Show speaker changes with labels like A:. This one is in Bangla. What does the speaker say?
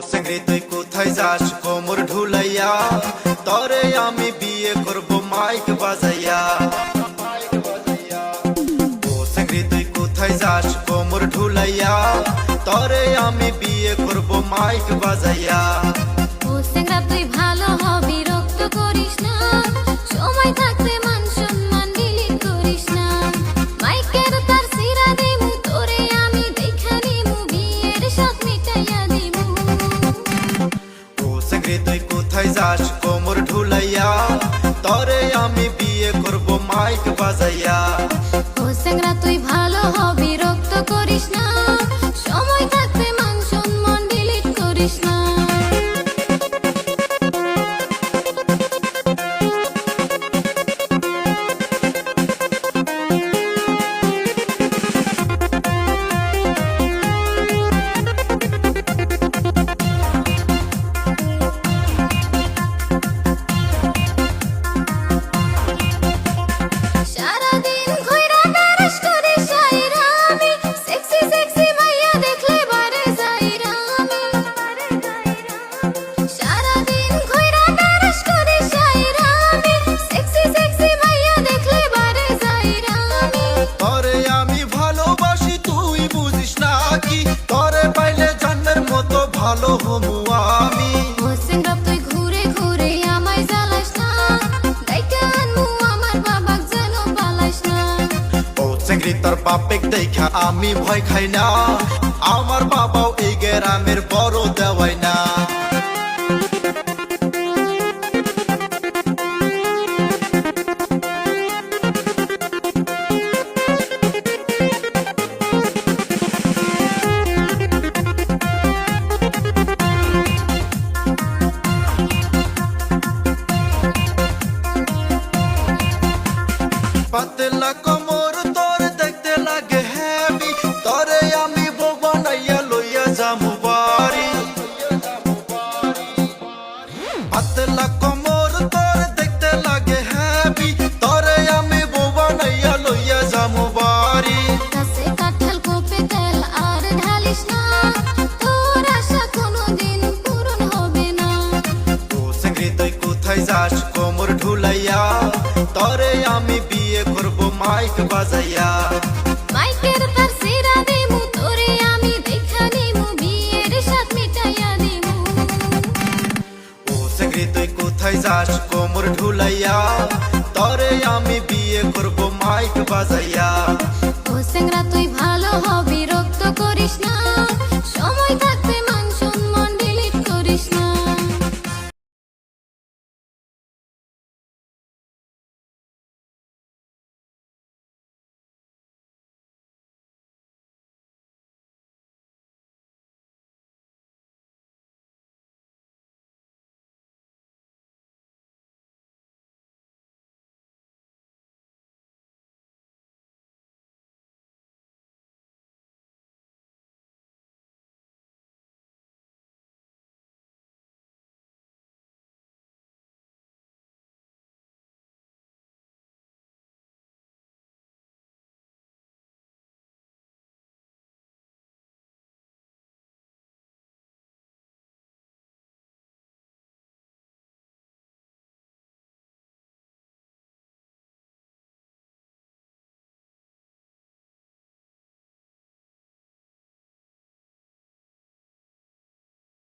A: সেঙ্গরি তুই কোথায় যাস কোমর ঢুলাইয়া, তরে আমি বিয়ে করব মাইক বাজাইয়া। ও সেঙ্গরি তুই কোথায় যাস কোমর ঢুলাইয়া, তরে আমি বিয়ে করব মাইক বাজাইয়া।
B: ও সেঙ্গরা তুই ভালো হবি, রক্ত করিস না, সময় থাকতে মান সম্মান ডিলিট করিস না। মাইকের তার সিরা দিমু, তোরে আমি দেখা নিমু, বিয়ের শখ মিটাইয়া দিমু।
A: ও সেঙ্গরি তুই কোথায় যাস কোমর ঢুলাইয়া, তরে আমি বিয়ে করব মাইক বাজাইয়া।
B: ও সেঙ্গরা তুই ভালো হবি, রক্ত করিস না, সময় থাকতে মান সম্মান ডিলিট করিস না। সারাদিন ঘুইরা তারাশ করি সাইরা আমি, সেক্সি সেক্সি মাইয়া দেখলে বারে যাইরা আমি। সারাদিন ঘুইরা তারাশ করি সাইরা আমি, সেক্সি সেক্সি মাইয়া দেখলে বারে যাইরা আমি।
A: তরে আমি ভালোবাসি তুই বুঝিস না কি, তরে পাইলে জান্নার মতো ভালো হমু আমি।
B: ও সেঙ্গরা তুই ঘুরে ঘুরে আমায় জ্বালাস না, ডাইকা আনমু আমার বাবাক যেন পালাস না।
A: ও সেঙ্গরি তোর বাপেক দেখা আমি ভয় খাই না, আমার বাবাও এই গ্রামের বড় দেওয়াই না। পাতলা কোমর তোর দেখতে লাগে হেভি, তরে আমি বউ বানাইয়া লইয়া যামু বাড়ি। পাতলা কোমর তোর দেখতে লাগে হেভি, তরে আমি বউ বানাইয়া লইয়া যামু বাড়ি।
B: কাছে কাঁঠাল কোপে তেল আর ঢালিস না, তোর আশা কোনোদিন পূরণ হবে না।
A: ও সেঙ্গরি তুই কোথায় যাস কোমর ঢুলাইয়া, তরে আমি বিয়ে করব মাইক বাজাইয়া।
B: মাইকের তার সিরা দিমু, তোরে আমি দেখা নিমু, বিয়ের শখ মিটাইয়া দিমু।
A: ও সেঙ্গরি তুই কোথায় যাস কোমর ঢুলাইয়া, তরে আমি বিয়ে করব মাইক বাজাইয়া।